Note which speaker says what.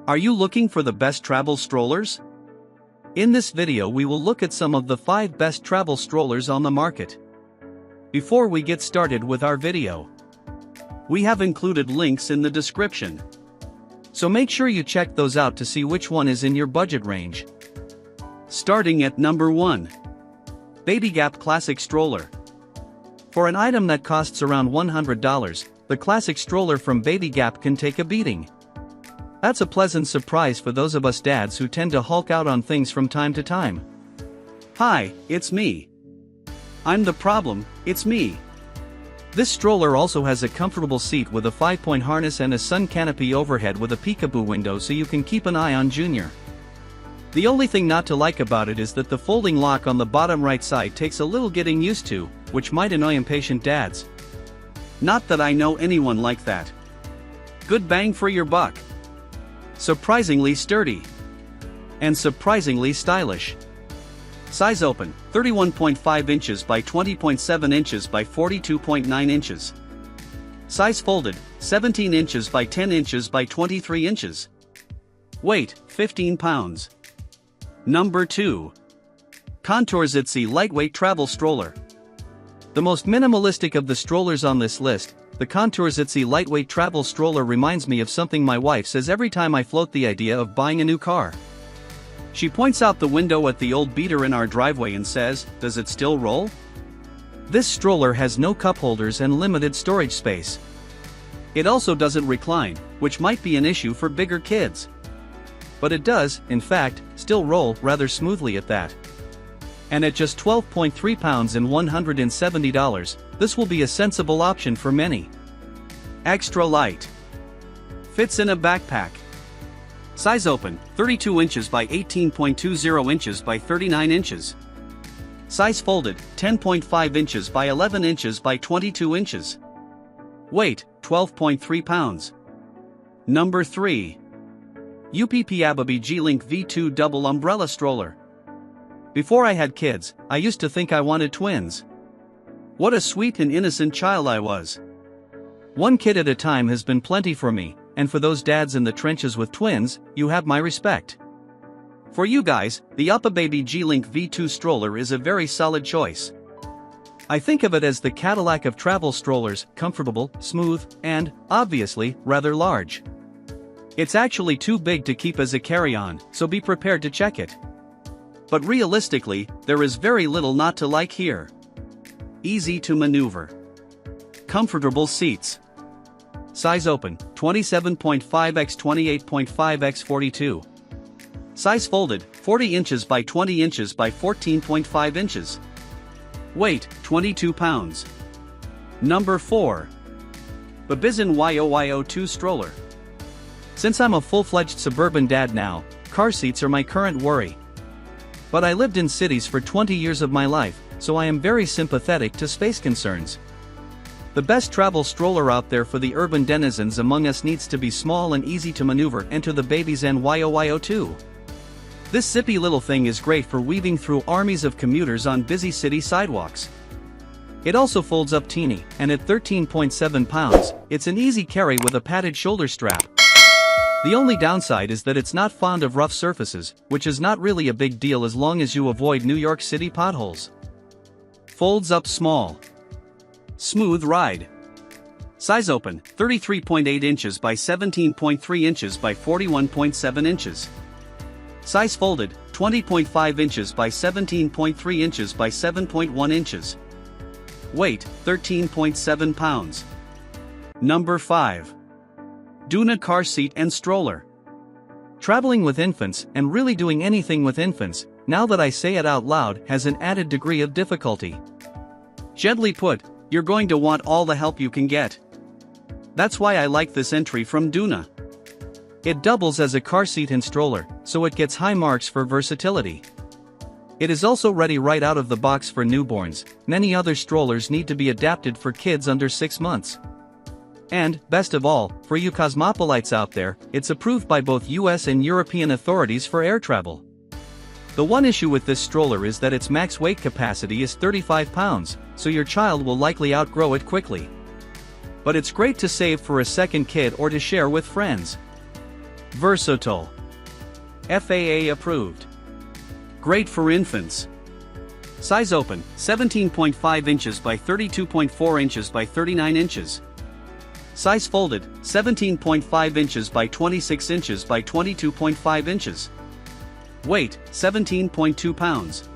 Speaker 1: Are you looking for the best travel strollers? In this video we will look at some of the 5 best travel strollers on the market. Before we get started with our video, we have included links in the description. So make sure you check those out to see which one is in your budget range. Starting at number 1. babyGap Classic Stroller. For an item that costs around $100, the Classic Stroller from babyGap can take a beating. That's a pleasant surprise for those of us dads who tend to hulk out on things from time to time. Hi, it's me. I'm the problem, it's me. This stroller also has a comfortable seat with a 5-point harness and a sun canopy overhead with a peekaboo window so you can keep an eye on Junior. The only thing not to like about it is that the folding lock on the bottom right side takes a little getting used to, which might annoy impatient dads. Not that I know anyone like that. Good bang for your buck. Surprisingly sturdy. And surprisingly stylish. Size open, 31.5 inches by 20.7 inches by 42.9 inches. Size folded, 17 inches by 10 inches by 23 inches. Weight, 15 pounds. Number 2. Contours Itsy Lightweight Travel Stroller. The most minimalistic of the strollers on this list, the Contours Itsy Lightweight Travel Stroller reminds me of something my wife says every time I float the idea of buying a new car. She points out the window at the old beater in our driveway and says, "Does it still roll?" This stroller has no cup holders and limited storage space. It also doesn't recline, which might be an issue for bigger kids. But it does, in fact, still roll rather smoothly at that. And at just 12.3 pounds and $170, this will be a sensible option for many. Extra light. Fits in a backpack. Size open, 32 inches by 18.20 inches by 39 inches. Size folded, 10.5 inches by 11 inches by 22 inches. Weight, 12.3 pounds. Number 3. UPPAbaby G-Link V2 Double Umbrella Stroller. Before I had kids, I used to think I wanted twins. What a sweet and innocent child I was. One kid at a time has been plenty for me, and for those dads in the trenches with twins, you have my respect. For you guys, the UPPAbaby G-Link V2 stroller is a very solid choice. I think of it as the Cadillac of travel strollers, comfortable, smooth, and, obviously, rather large. It's actually too big to keep as a carry-on, so be prepared to check it. But realistically, there is very little not to like here. Easy to maneuver. Comfortable seats. Size open, 27.5 x 28.5 x 42. Size folded, 40 inches by 20 inches by 14.5 inches. Weight, 22 pounds. Number 4. BABYZEN YOYO2 Stroller. Since I'm a full-fledged suburban dad now, car seats are my current worry. But I lived in cities for 20 years of my life, so I am very sympathetic to space concerns. The best travel stroller out there for the urban denizens among us needs to be small and easy to maneuver. Enter the BABYZEN YOYO2. This zippy little thing is great for weaving through armies of commuters on busy city sidewalks. It also folds up teeny, and at 13.7 pounds, it's an easy carry with a padded shoulder strap. The only downside is that it's not fond of rough surfaces, which is not really a big deal as long as you avoid New York City potholes. Folds up small. Smooth ride. Size open, 33.8 inches by 17.3 inches by 41.7 inches. Size folded, 20.5 inches by 17.3 inches by 7.1 inches. Weight, 13.7 pounds. Number 5. Doona Car Seat and Stroller. Traveling with infants, and really doing anything with infants, now that I say it out loud, has an added degree of difficulty. Gently put, you're going to want all the help you can get. That's why I like this entry from Doona. It doubles as a car seat and stroller, so it gets high marks for versatility. It is also ready right out of the box for newborns. Many other strollers need to be adapted for kids under 6 months. And, best of all, for you cosmopolites out there, it's approved by both US and European authorities for air travel. The one issue with this stroller is that its max weight capacity is 35 pounds, so your child will likely outgrow it quickly. but it's great to save for a second kid or to share with friends. Versatile. FAA approved. Great for infants. Size open, 17.5 inches by 32.4 inches by 39 inches. Size folded, 17.5 inches by 26 inches by 22.5 inches. Weight, 17.2 pounds.